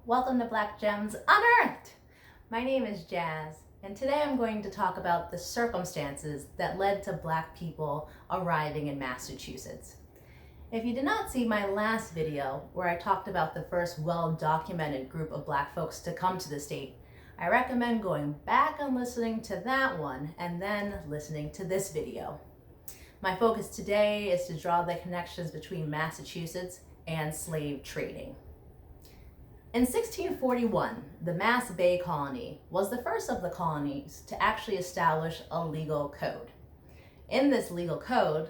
Welcome to Black Gems Unearthed! My name is Jazz, and today I'm going to talk about the circumstances that led to Black people arriving in Massachusetts. If you did not see my last video where I talked about the first well-documented group of Black folks to come to the state, I recommend going back and listening to that one and then listening to this video. My focus today is to draw the connections between Massachusetts and slave trading. In 1641, the Mass Bay Colony was the first of the colonies to actually establish a legal code. In this legal code,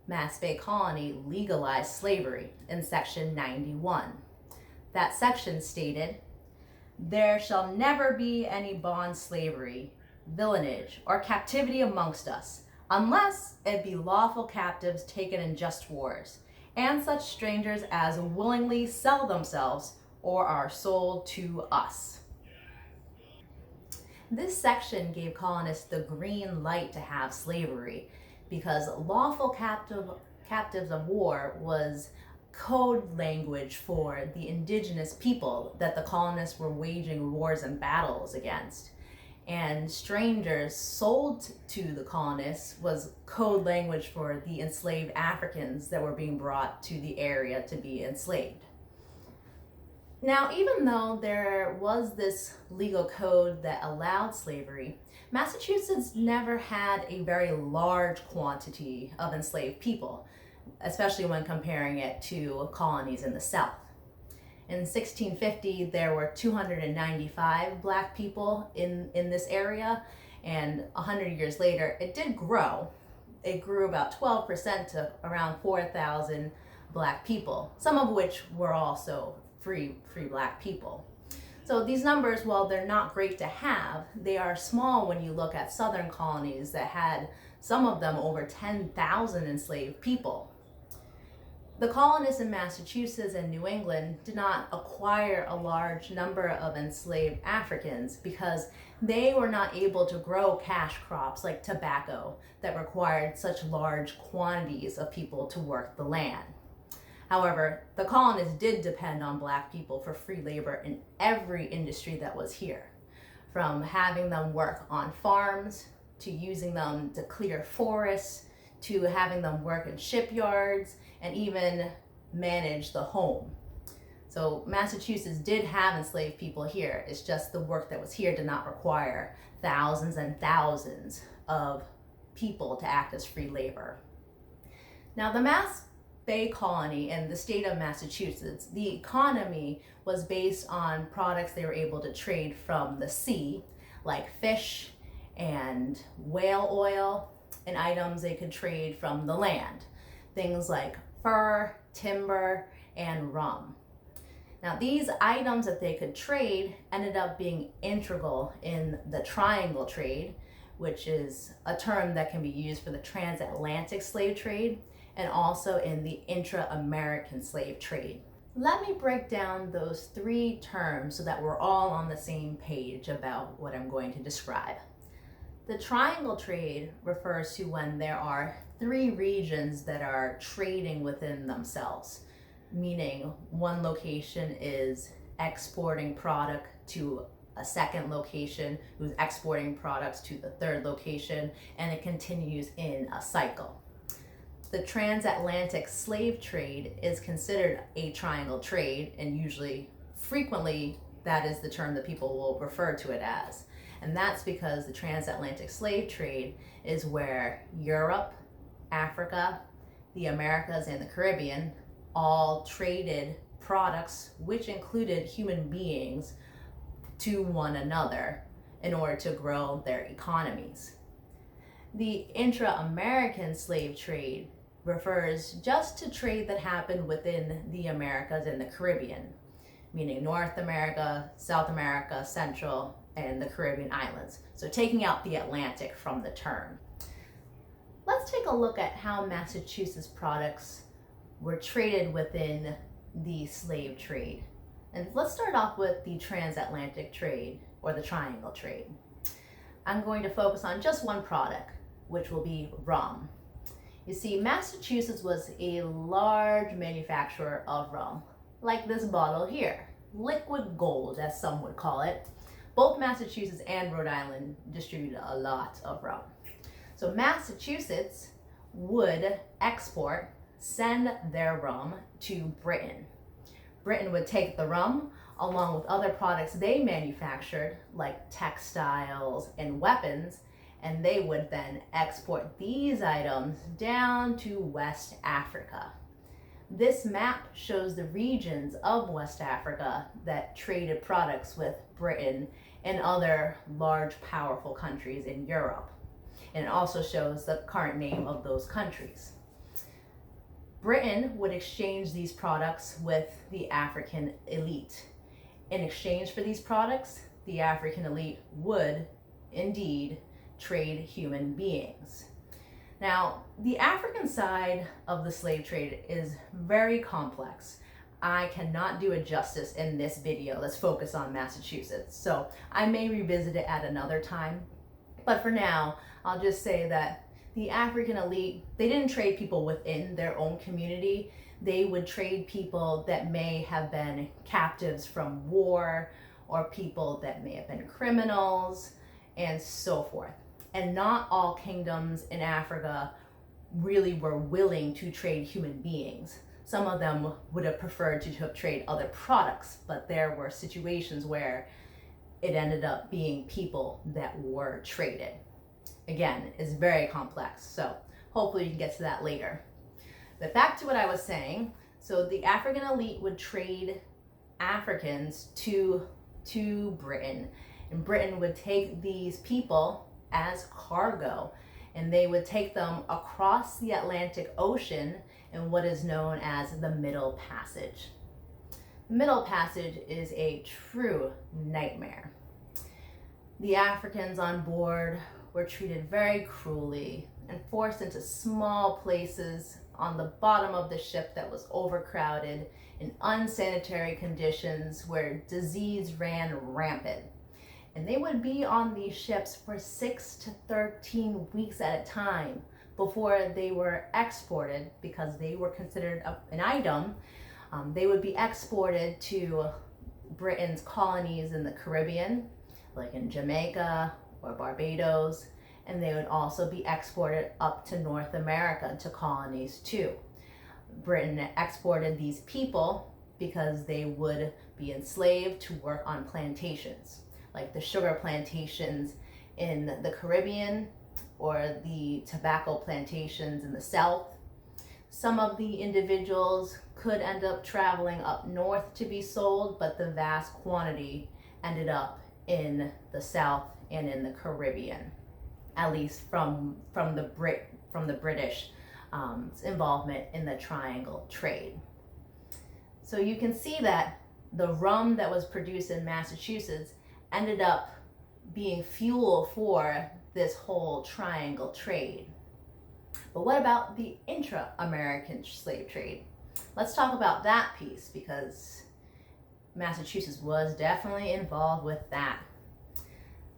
Mass Bay Colony legalized slavery in Section 91. That section stated, "There shall never be any bond slavery, villanage, or captivity amongst us, unless it be lawful captives taken in just wars, and such strangers as willingly sell themselves or are sold to us." This section gave colonists the green light to have slavery because lawful captives of war was code language for the indigenous people that the colonists were waging wars and battles against. And strangers sold to the colonists was code language for the enslaved Africans that were being brought to the area to be enslaved. Now, even though there was this legal code that allowed slavery, Massachusetts never had a very large quantity of enslaved people, especially when comparing it to colonies in the South. In 1650, there were 295 Black people in this area, and 100 years later, it did grow. It grew about 12% to around 4,000 Black people, some of which were also free Black people. So these numbers, while they're not great to have, they are small when you look at southern colonies that had some of them over 10,000 enslaved people. The colonists in Massachusetts and New England did not acquire a large number of enslaved Africans because they were not able to grow cash crops like tobacco that required such large quantities of people to work the land. However, the colonists did depend on Black people for free labor in every industry that was here, from having them work on farms, to using them to clear forests, to having them work in shipyards, and even manage the home. So Massachusetts did have enslaved people here. It's just the work that was here did not require thousands and thousands of people to act as free labor. Now, the Mass Bay Colony and the state of Massachusetts, the economy was based on products they were able to trade from the sea, like fish and whale oil, and items they could trade from the land, things like fur, timber, and rum. Now, these items that they could trade ended up being integral in the triangle trade, which is a term that can be used for the transatlantic slave trade, and also in the Intra-American slave trade. Let me break down those three terms so that we're all on the same page about what I'm going to describe. The triangle trade refers to when there are three regions that are trading within themselves, meaning one location is exporting product to a second location who's exporting products to the third location, and it continues in a cycle. The transatlantic slave trade is considered a triangle trade, and frequently, that is the term that people will refer to it as. And that's because the transatlantic slave trade is where Europe, Africa, the Americas, and the Caribbean all traded products, which included human beings, to one another in order to grow their economies. The Intra-American slave trade refers just to trade that happened within the Americas and the Caribbean, meaning North America, South America, Central, and the Caribbean islands. So taking out the Atlantic from the term. Let's take a look at how Massachusetts products were traded within the slave trade. And let's start off with the transatlantic trade, or the triangle trade. I'm going to focus on just one product, which will be rum. You see, Massachusetts was a large manufacturer of rum, like this bottle here. liquid gold, as some would call it. Both Massachusetts and Rhode Island distributed a lot of rum. So Massachusetts would send their rum to Britain. Britain would take the rum along with other products they manufactured, like textiles and weapons, and they would then export these items down to West Africa. This map shows the regions of West Africa that traded products with Britain and other large, powerful countries in Europe. And it also shows the current name of those countries. Britain would exchange these products with the African elite. In exchange for these products, the African elite would indeed trade human beings. Now, the African side of the slave trade is very complex. I cannot do it justice in this video. Let's focus on Massachusetts. So I may revisit it at another time. But for now, I'll just say that the African elite, they didn't trade people within their own community. They would trade people that may have been captives from war, or people that may have been criminals, and so forth. And not all kingdoms in Africa really were willing to trade human beings. Some of them would have preferred to trade other products, but there were situations where it ended up being people that were traded. Again, it's very complex, so hopefully you can get to that later. But back to what I was saying. So the African elite would trade Africans to Britain, and Britain would take these people as cargo, and they would take them across the Atlantic Ocean in what is known as the Middle Passage. The Middle Passage is a true nightmare. The Africans on board were treated very cruelly and forced into small places on the bottom of the ship that was overcrowded in unsanitary conditions where disease ran rampant. And they would be on these ships for 6 to 13 weeks at a time before they were exported, because they were considered an item. They would be exported to Britain's colonies in the Caribbean, like in Jamaica or Barbados, and they would also be exported up to North America to colonies too. Britain exported these people because they would be enslaved to work on plantations, like the sugar plantations in the Caribbean or the tobacco plantations in the South. Some of the individuals could end up traveling up north to be sold, but the vast quantity ended up in the South and in the Caribbean, at least from the British involvement in the triangle trade. So you can see that the rum that was produced in Massachusetts ended up being fuel for this whole triangle trade. But what about the intra-American slave trade? Let's talk about that piece, because Massachusetts was definitely involved with that.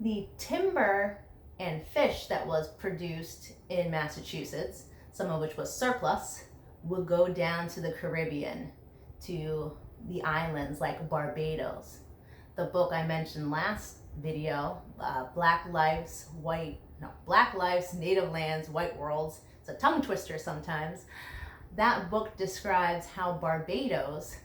The timber and fish that was produced in Massachusetts, some of which was surplus, would go down to the Caribbean, to the islands like Barbados. The book I mentioned last video, Black Lives, Native Lands, White Worlds. It's a tongue twister sometimes. That book describes how Barbados,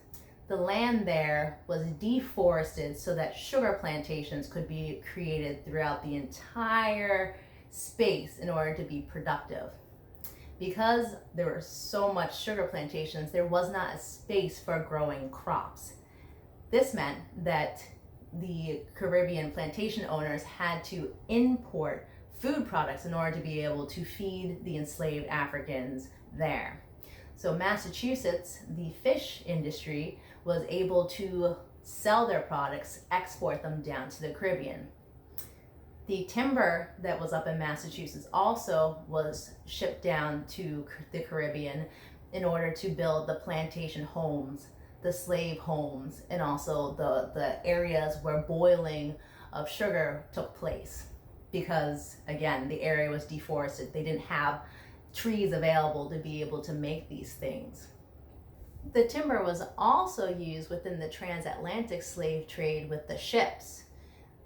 the land there was deforested so that sugar plantations could be created throughout the entire space in order to be productive. Because there were so much sugar plantations, there was not a space for growing crops. This meant that the Caribbean plantation owners had to import food products in order to be able to feed the enslaved Africans there. So Massachusetts, the fish industry, was able to sell their products, export them down to the Caribbean. The timber that was up in Massachusetts also was shipped down to the Caribbean in order to build the plantation homes, the slave homes, and also the areas where boiling of sugar took place. Because again, the area was deforested. They didn't have trees available to be able to make these things. The timber was also used within the transatlantic slave trade with the ships.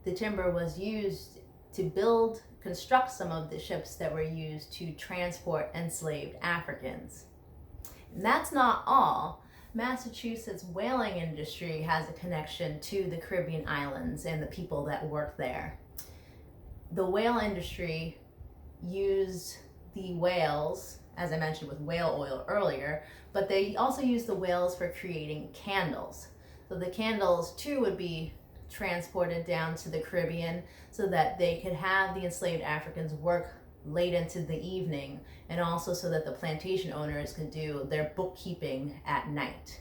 The timber was used to construct some of the ships that were used to transport enslaved Africans. And that's not all. Massachusetts whaling industry has a connection to the Caribbean islands and the people that work there. The whale industry used the whales, as I mentioned with whale oil earlier, but they also used the whales for creating candles. So the candles too would be transported down to the Caribbean so that they could have the enslaved Africans work late into the evening, and also so that the plantation owners could do their bookkeeping at night.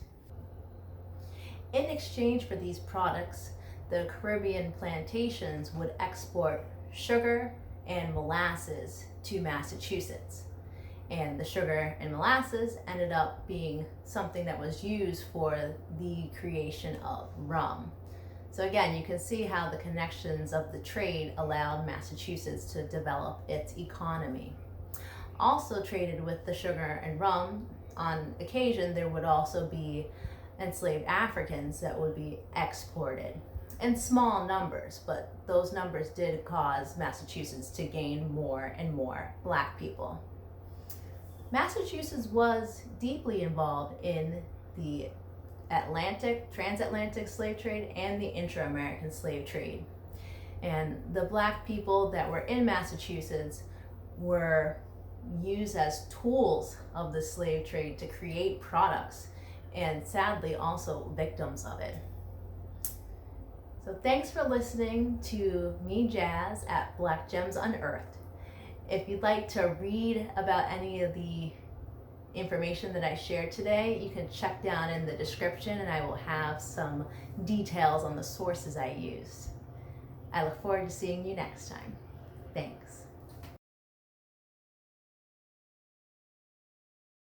In exchange for these products, the Caribbean plantations would export sugar and molasses to Massachusetts. And the sugar and molasses ended up being something that was used for the creation of rum. So again, you can see how the connections of the trade allowed Massachusetts to develop its economy. Also traded with the sugar and rum, on occasion there would also be enslaved Africans that would be exported in small numbers, but those numbers did cause Massachusetts to gain more and more black people. Massachusetts was deeply involved in the transatlantic slave trade and the intra-American slave trade. And the black people that were in Massachusetts were used as tools of the slave trade to create products, and sadly also victims of it. So thanks for listening to me, Jazz, at Black Gems Unearthed. If you'd like to read about any of the information that I shared today, you can check down in the description, and I will have some details on the sources I used. I look forward to seeing you next time. Thanks.